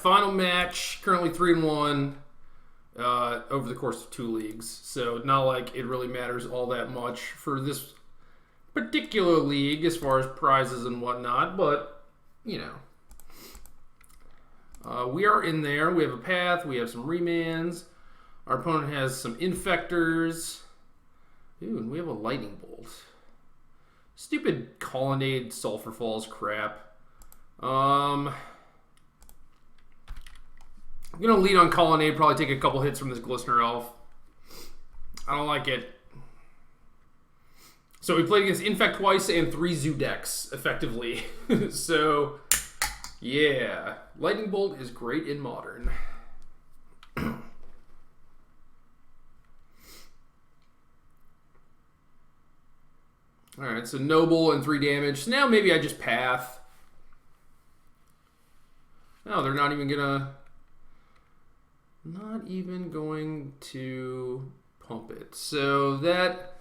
final match, currently 3-1 over the course of 2 leagues. So not like it really matters all that much for this particular league as far as prizes and whatnot, but, you know. We are in there. We have a path. We have some remands. Our opponent has some infectors. Ooh, and we have a lightning bolt. Stupid colonnade sulfur falls crap. I'm going to lead on colonnade, probably take a couple hits from this Glistener Elf. I don't like it. So we played against Infect twice and 3 Zoo decks, effectively. So, yeah. Lightning Bolt is great in Modern. Alright, so Noble and 3 damage. So now maybe I just Path. No, they're not even gonna... Not even going to pump it. So that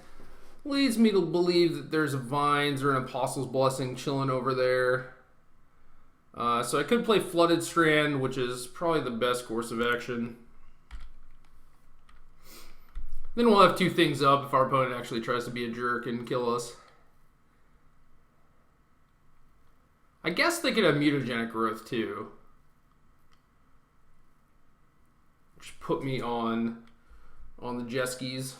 leads me to believe that there's a Vines or an Apostle's Blessing chilling over there. So I could play Flooded Strand, which is probably the best course of action. Then we'll have 2 things up if our opponent actually tries to be a jerk and kill us. I guess they could have Mutagenic Growth too. Which put me on the Jeskis.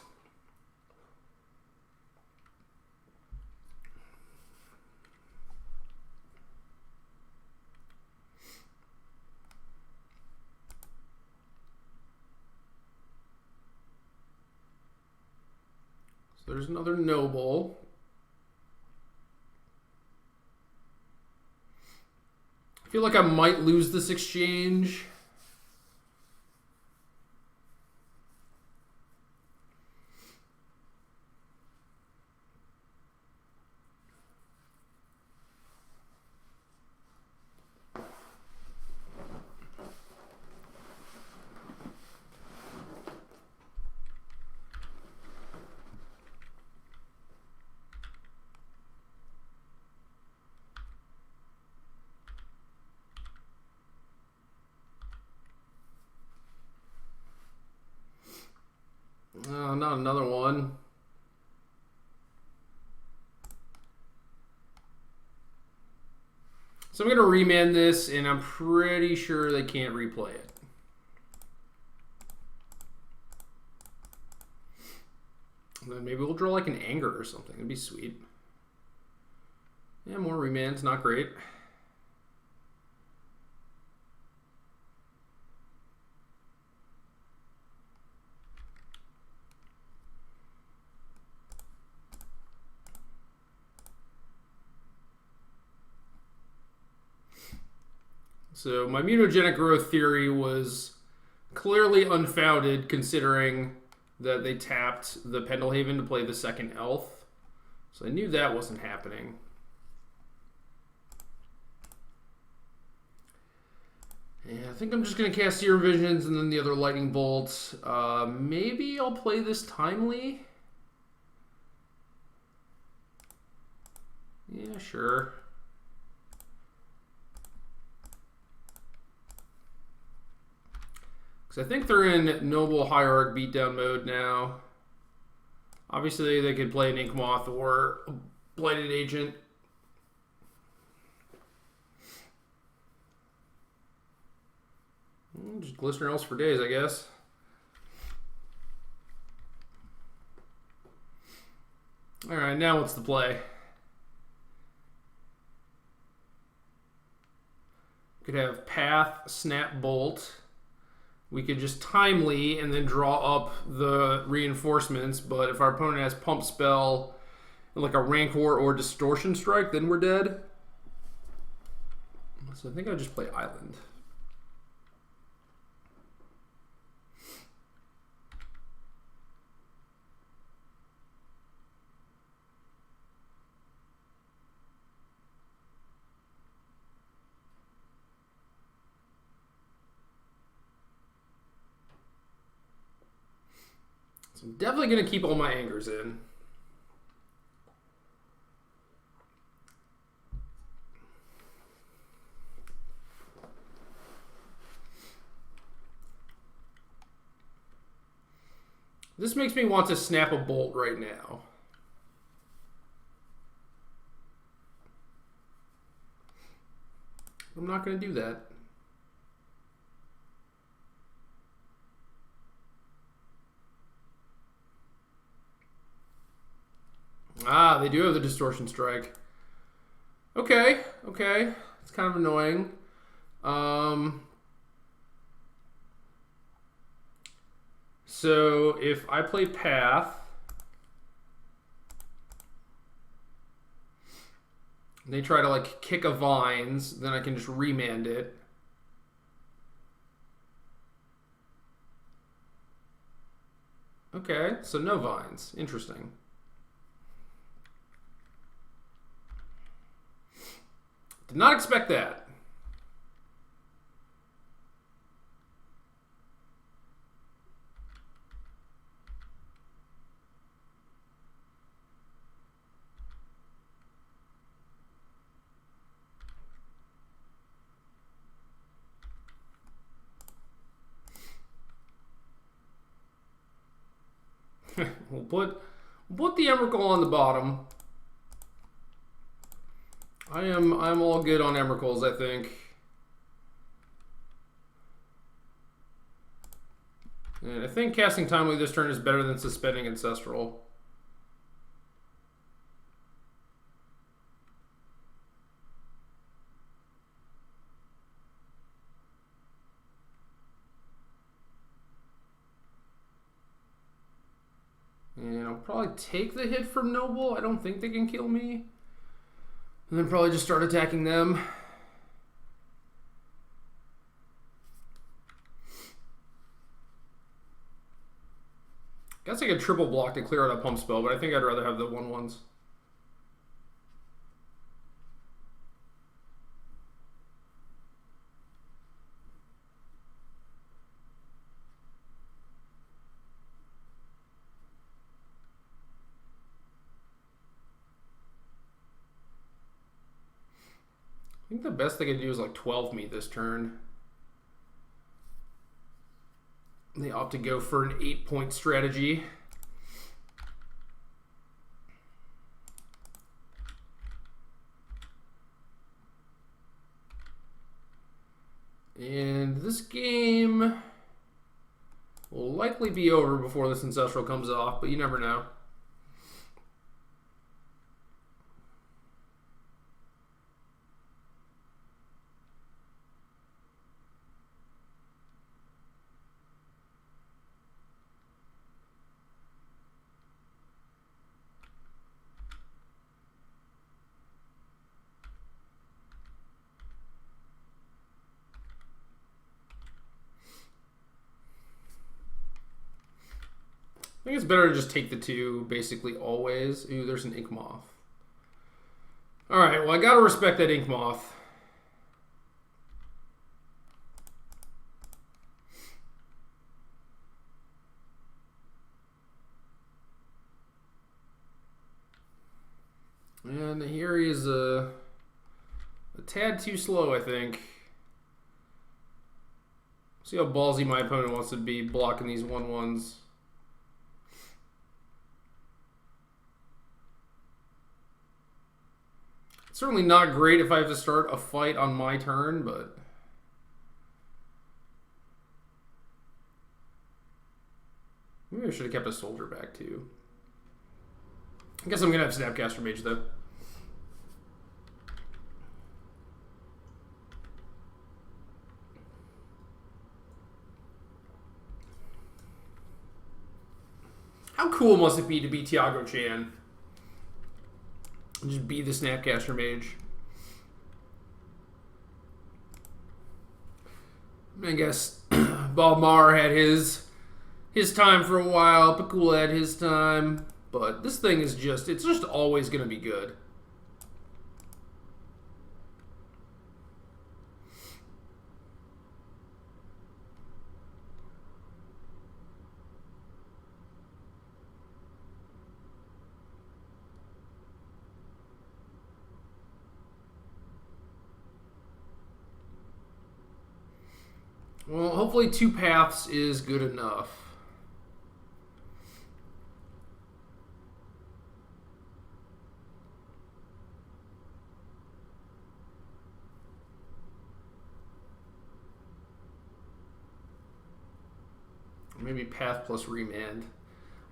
So there's another Noble. I feel like I might lose this exchange. Not another one. So I'm going to remand this, and I'm pretty sure they can't replay it. And then maybe we'll draw like an Anger or something. It'd be sweet. Yeah, more remands. Not great. So my Mutagenic Growth theory was clearly unfounded, considering that they tapped the Pendelhaven to play the second Elf. So I knew that wasn't happening. Yeah, I think I'm just going to cast Seer Visions and then the other Lightning Bolts. Maybe I'll play this Timely. Yeah, sure. I think they're in Noble Hierarch beatdown mode now. Obviously, they could play an Ink Moth or a Blighted Agent. Just Glistener Elves for days, I guess. Alright, now what's the play? Could have Path, Snap Bolt. We could just Timely and then draw up the reinforcements, but if our opponent has Pump Spell, like a Rancor or Distortion Strike, then we're dead. So I think I'll just play Island. So I'm definitely going to keep all my Angers in. This makes me want to snap a bolt right now. I'm not going to do that. Ah, they do have the distortion strike. Okay, okay. It's kind of annoying. So if I play path, they try to like kick a vines, then I can just remand it. Okay, so no vines. Interesting. Did not expect that. We'll put the Emrakul on the bottom. I'm all good on Emrakuls, I think. And I think casting Timely this turn is better than suspending Ancestral. And I'll probably take the hit from Noble. I don't think they can kill me. And then probably just start attacking them. Guess I could triple block to clear out a pump spell, but I think I'd rather have the 1/1s. I think the best they could do is like 12 me this turn. They opt to go for an 8-point strategy. And this game will likely be over before this Ancestral comes off, but you never know. I think it's better to just take the 2 basically always. Ooh, there's an Ink Moth. Alright, well I gotta respect that Ink Moth. And here he is a tad too slow, I think. See how ballsy my opponent wants to be blocking these 1/1s. It's certainly not great if I have to start a fight on my turn, but maybe I should have kept a soldier back too. I guess I'm gonna have Snapcaster Mage though. How cool must it be to be Tiago Chan? Just be the Snapcaster Mage. I guess Bob Maher had his time for a while. Pakula had his time. But this thing is just, it's just always going to be good. Well, hopefully 2 paths is good enough. Maybe path plus remand.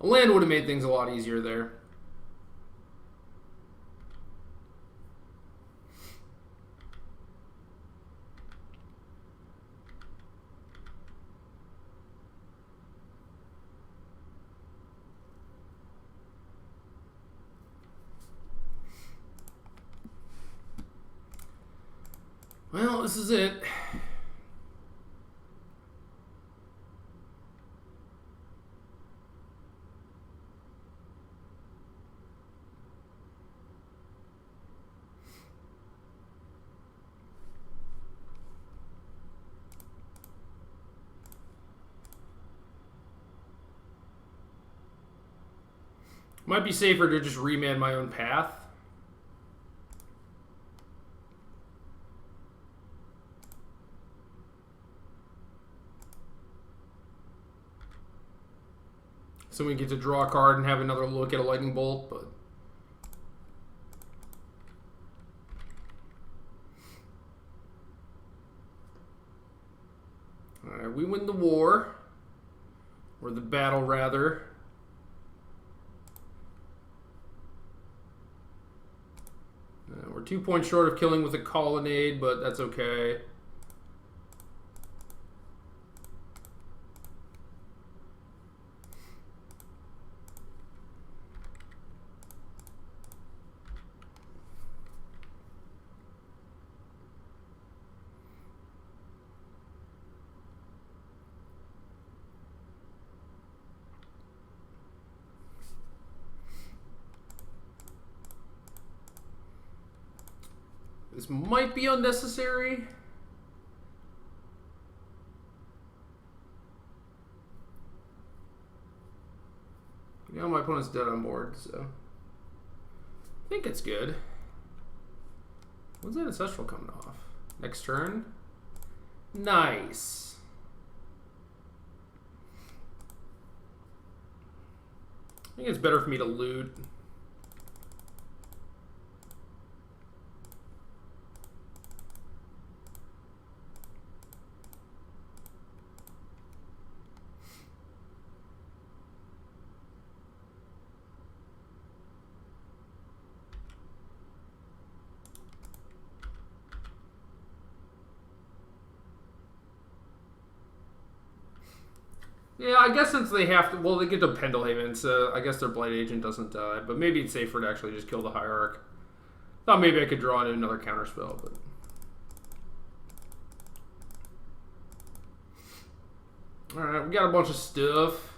A land would have made things a lot easier there. Well, this is it. Might be safer to just remand my own path. So we get to draw a card and have another look at a lightning bolt, but alright, we win the war. Or the battle rather. We're 2 points short of killing with a colonnade, but that's okay. This might be unnecessary. Now my opponent's dead on board, so I think it's good. When's that ancestral coming off? Next turn? Nice. I think it's better for me to loot. Yeah, I guess since they have to, well, they get to Pendelhaven, so I guess their Blight Agent doesn't die. But maybe it's safer to actually just kill the Hierarch. Thought maybe I could draw into another counterspell, but alright, we got a bunch of stuff.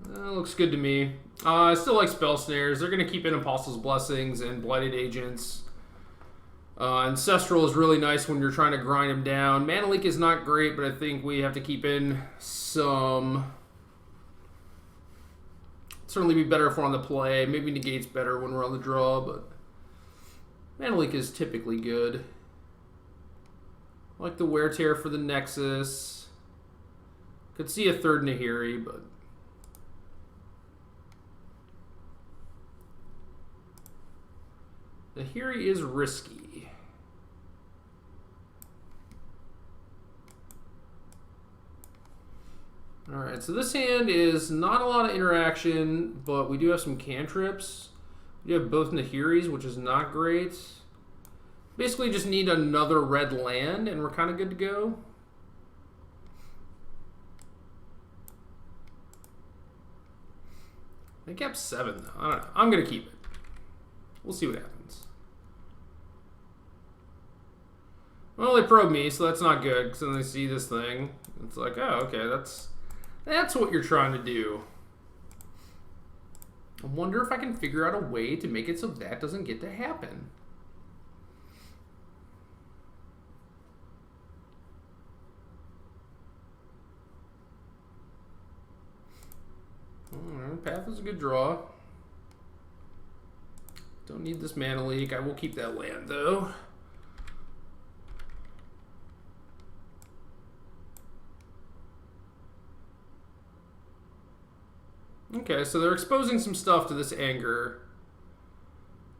Looks good to me. I still like Spell Snares. They're going to keep in Apostle's Blessings and Blighted Agents. Ancestral is really nice when you're trying to grind them down. Mana Leak is not great, but I think we have to keep in some. Certainly be better if we're on the play. Maybe Negate's better when we're on the draw, but Mana Leak is typically good. I like the Wear Tear for the Nexus. Could see a third Nahiri, but Nahiri is risky. Alright, so this hand is not a lot of interaction, but we do have some cantrips. We have both Nahiris, which is not great. Basically just need another red land, and we're kind of good to go. I kept 7, though. I don't know. I'm going to keep it. We'll see what happens. Well, they probe me, so that's not good, because then they see this thing. It's like, oh, okay, that's what you're trying to do. I wonder if I can figure out a way to make it so that doesn't get to happen. Alright, Path is a good draw. Don't need this Mana Leak. I will keep that land, though. Okay, so they're exposing some stuff to this anger.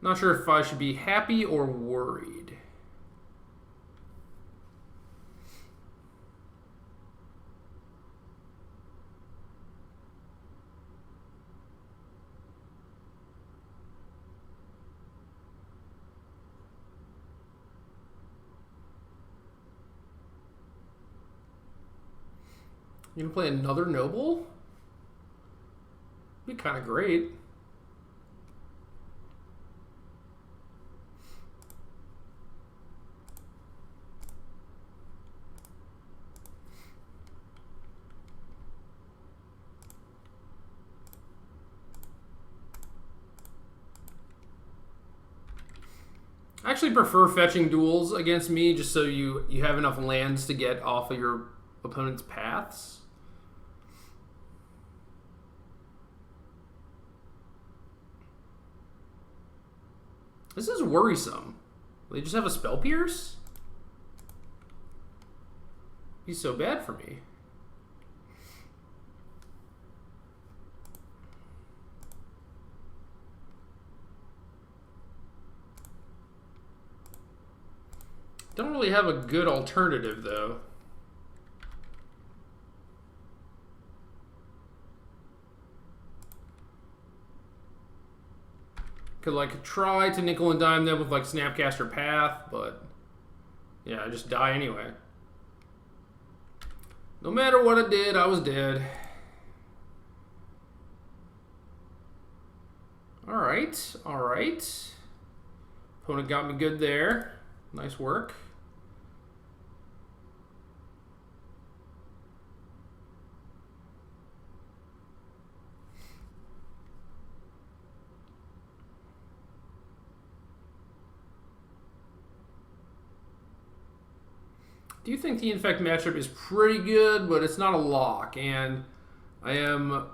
Not sure if I should be happy or worried. You gonna play another noble? Be kind of great. I actually prefer fetching duels against me just so you have enough lands to get off of your opponent's paths. This is worrisome. They just have a spell pierce? He's so bad for me. Don't really have a good alternative, though. Could, like, try to nickel and dime them with, like, Snapcaster Path, but yeah, I just die anyway. No matter what I did, I was dead. Alright, alright. Opponent got me good there. Nice work. Do you think the Infect matchup is pretty good, but it's not a lock, and I am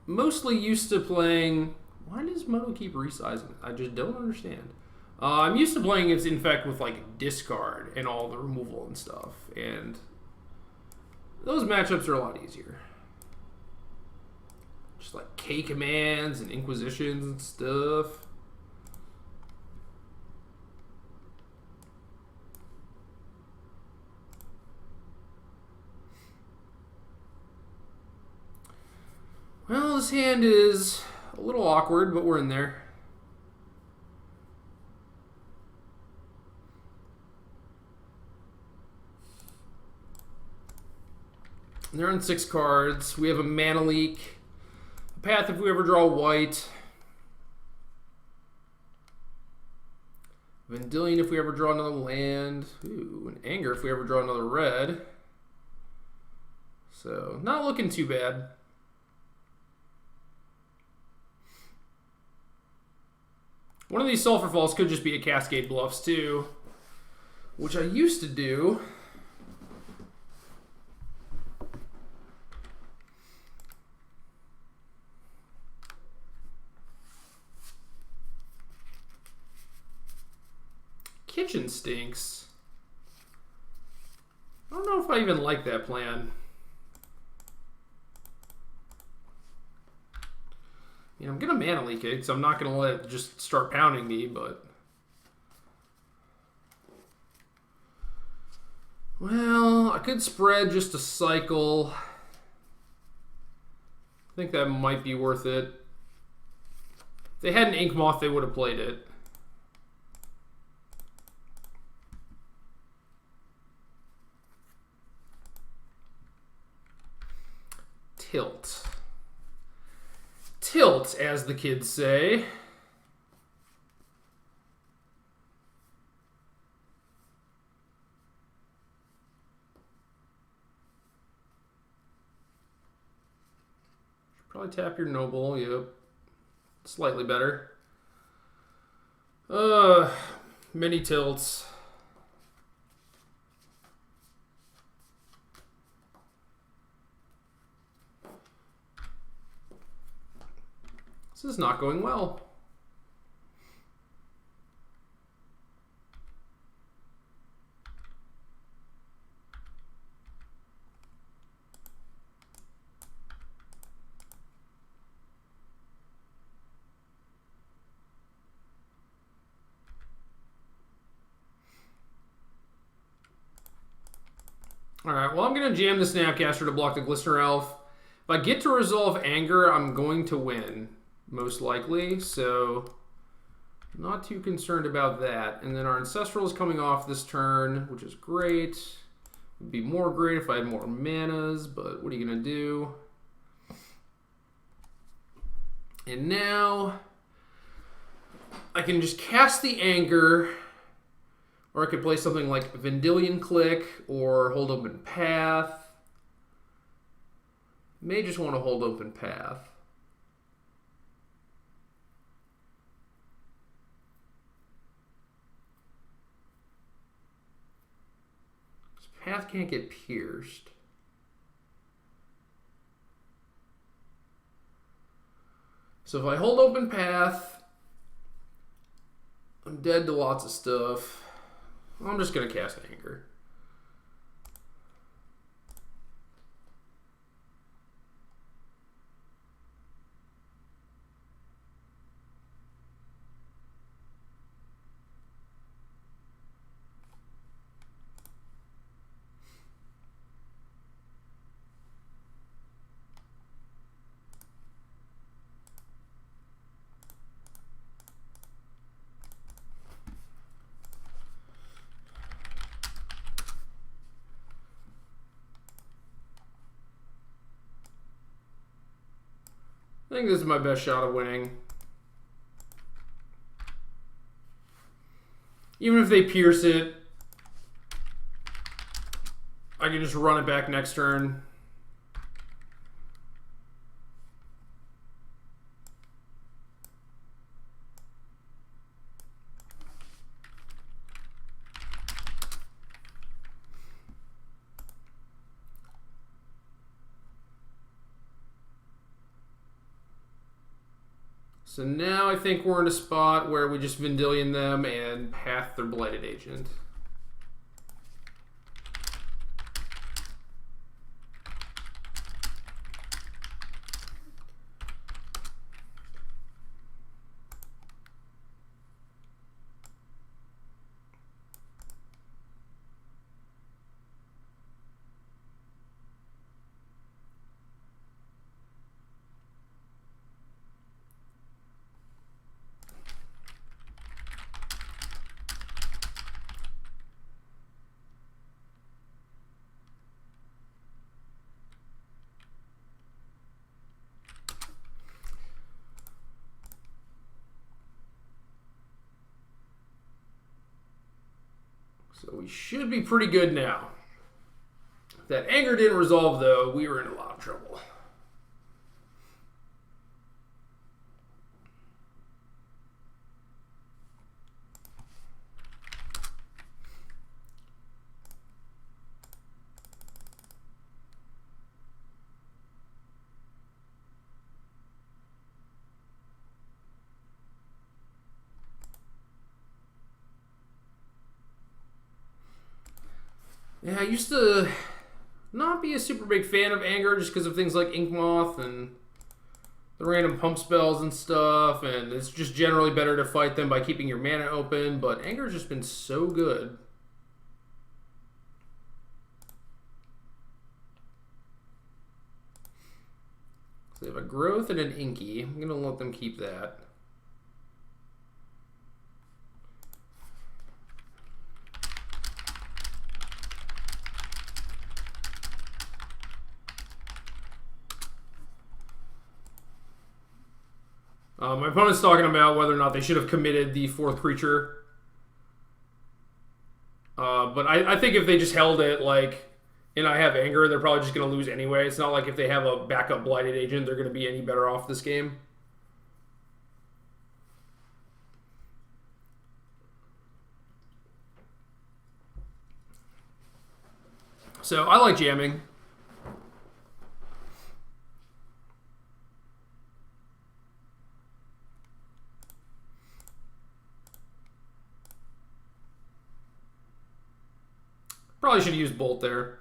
mostly used to playing... Why does Moto keep resizing? I just don't understand. I'm used to playing its Infect with, like, discard and all the removal and stuff, and those matchups are a lot easier. Just, like, K commands and Inquisitions and stuff. Well, this hand is a little awkward, but we're in there. They're on 6 cards. We have a mana leak, a path if we ever draw white, Vendilion if we ever draw another land, ooh, an Anger if we ever draw another red. So, not looking too bad. One of these Sulfur Falls could just be a Cascade Bluffs too, which I used to do. Kitchen stinks. I don't know if I even like that plan. You know, I'm gonna mana leak it, so I'm not gonna let it just start pounding me, but... Well, I could spread just a cycle. I think that might be worth it. If they had an Ink Moth, they would have played it. Tilt. Tilt, as the kids say. Should probably tap your Noble, yep. Slightly better. Many tilts. This is not going well. Alright, well, I'm going to jam the Snapcaster to block the Glistener Elf. If I get to resolve Anger, I'm going to win, most likely. So, not too concerned about that. And then our Ancestral is coming off this turn, which is great. Would be more great if I had more manas, but what are you going to do? And now, I can just cast the Anger, or I could play something like Vendilion Click or Hold Open Path. May just want to Hold Open Path. This path can't get pierced. So if I Hold Open Path, I'm dead to lots of stuff. I'm just going to cast Anger. I think this is my best shot of winning. Even if they pierce it, I can just run it back next turn. So now I think we're in a spot where we just Vendilion them and path their Blighted Agent. So we should be pretty good now. If that Anger didn't resolve, though, we were in a lot of trouble. Yeah, I used to not be a super big fan of Anger just because of things like Ink Moth and the random pump spells and stuff, and it's just generally better to fight them by keeping your mana open, but Anger's just been so good. So they have a Growth and an Inky. I'm going to let them keep that. My opponent's talking about whether or not they should have committed the 4th creature. But I think if they just held it, like, and I have Anger, they're probably just going to lose anyway. It's not like if they have a backup Blighted Agent, they're going to be any better off this game. So I like jamming. Probably should have used Bolt there.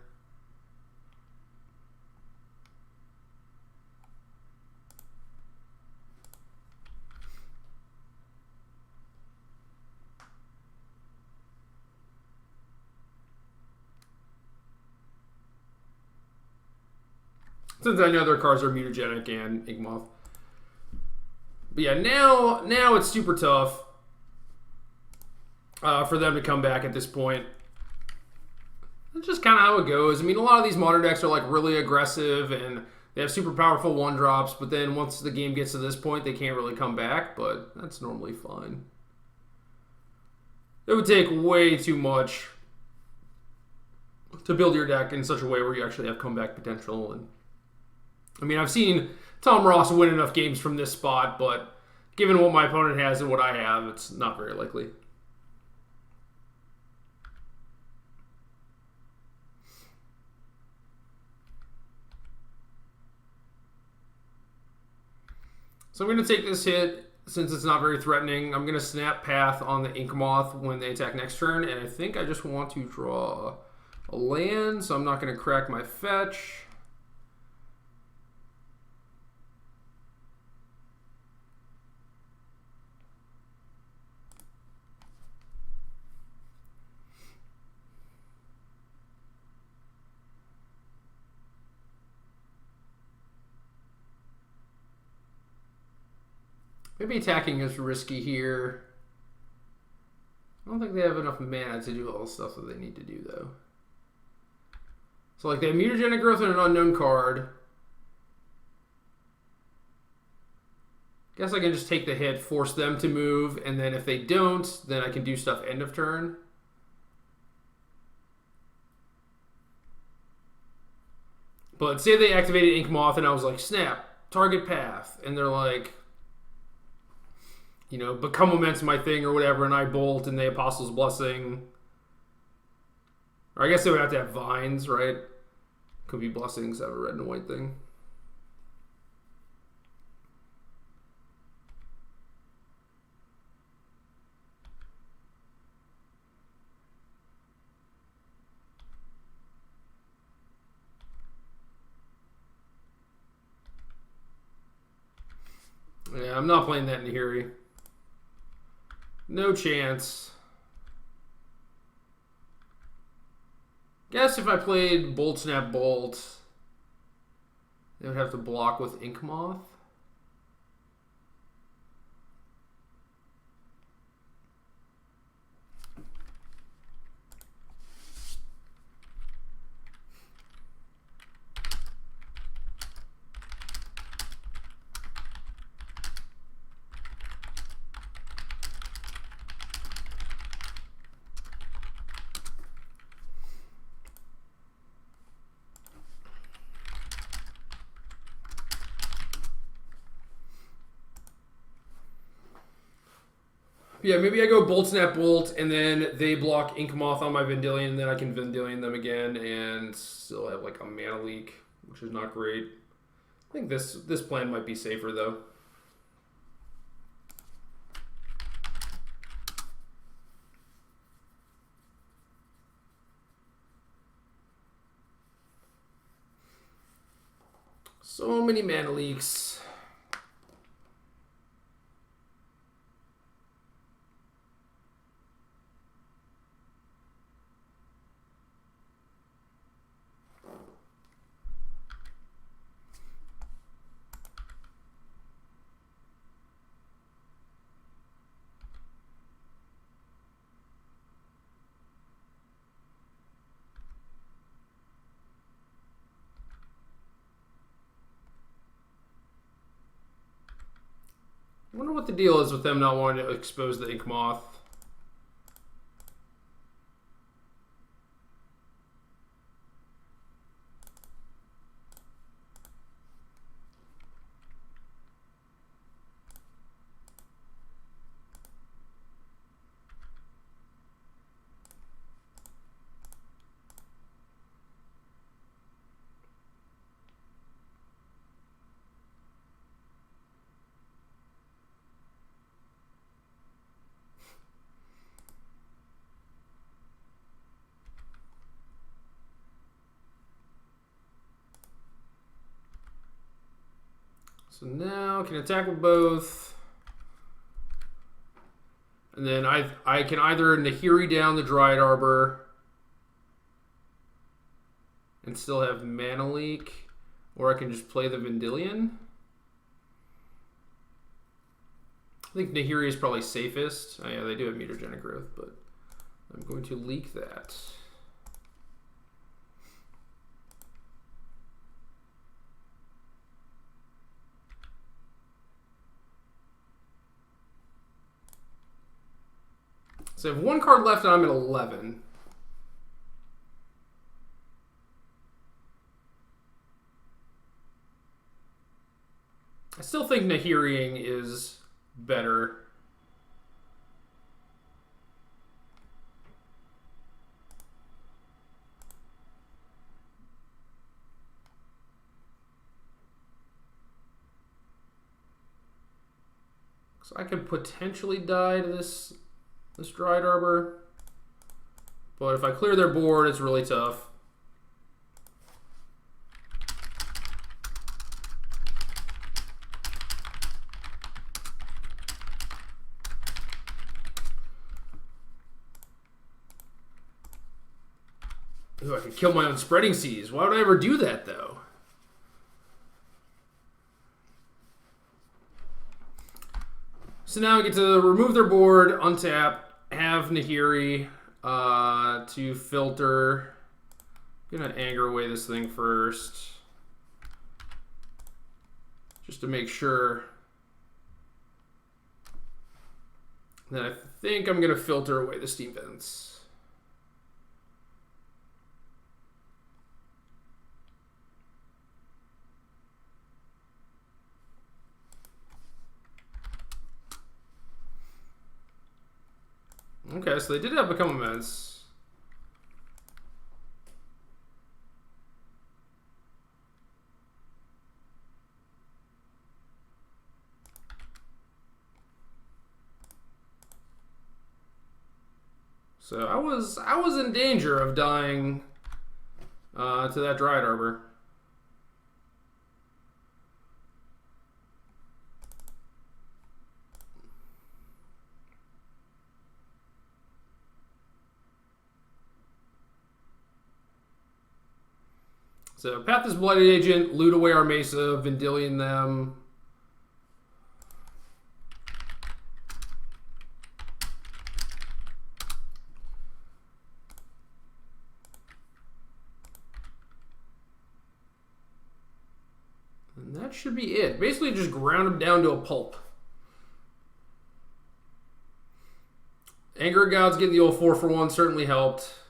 Since I know their cards are mutagenic and Inkmoth. But yeah, now it's super tough for them to come back at this point. That's just kind of how it goes. I mean, a lot of these modern decks are like really aggressive and they have super powerful 1-drops, but then once the game gets to this point, they can't really come back, but that's normally fine. It would take way too much to build your deck in such a way where you actually have comeback potential. And I mean, I've seen Tom Ross win enough games from this spot, but given what my opponent has and what I have, it's not very likely. So I'm going to take this hit since it's not very threatening. I'm going to snap Path on the Inkmoth when they attack next turn, and I think I just want to draw a land, so I'm not going to crack my fetch. Maybe attacking is risky here. I don't think they have enough mana to do all the stuff that they need to do, though. So, like, they have mutagenic growth and an unknown card. Guess I can just take the hit, force them to move, and then if they don't, then I can do stuff end of turn. But say they activated Inkmoth and I was like, snap, target Path, and they're like, you know, become momentum my thing or whatever, and I bolt and they Apostle's Blessing. Or I guess they would have to have vines, right? Could be blessings, have a red and white thing. Yeah, I'm not playing that in Gerry. No chance. Guess if I played Bolt Snap Bolt, they would have to block with Inkmoth. Yeah, maybe I go Bolt Snap Bolt, and then they block Inkmoth on my Vendilion, and then I can Vendilion them again and still have like a mana leak, which is not great. I think this plan might be safer, though. So many mana leaks. I wonder what the deal is with them not wanting to expose the Inkmoth. So now I can attack with both. And then I can either Nahiri down the Dryad Arbor and still have mana leak, Or I can just play the Vendilion. I think Nahiri is probably safest. Oh yeah, they do have mutagenic growth, but I'm going to leak that. So I have one card left and I'm at 11. I still think Nahiriing is better. So I could potentially die to this Dried Arbor. But if I clear their board, it's really tough. Ooh, I could kill my own Spreading Seas. Why would I ever do that, though? So now I get to remove their board, untap, have Nahiri to filter. I'm going to anger away this thing first. Just to make sure. Then I think I'm going to filter away the Steam Vents. Okay, so they did have Become Immense. So I was in danger of dying to that Dried Arbor. So Path is Blighted Agent, loot away our Mesa, Vendilion them. And that should be it. Basically just ground them down to a pulp. Anger of Gods getting the old 4-for-1 certainly helped.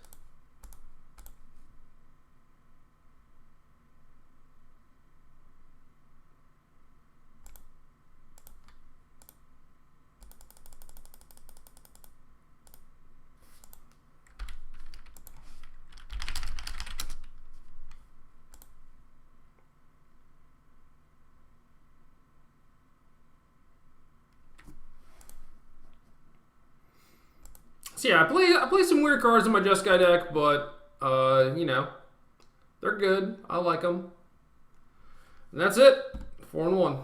So yeah, I play some weird cards in my Jeskai deck, but you know, they're good. I like them. And that's it. 4-1.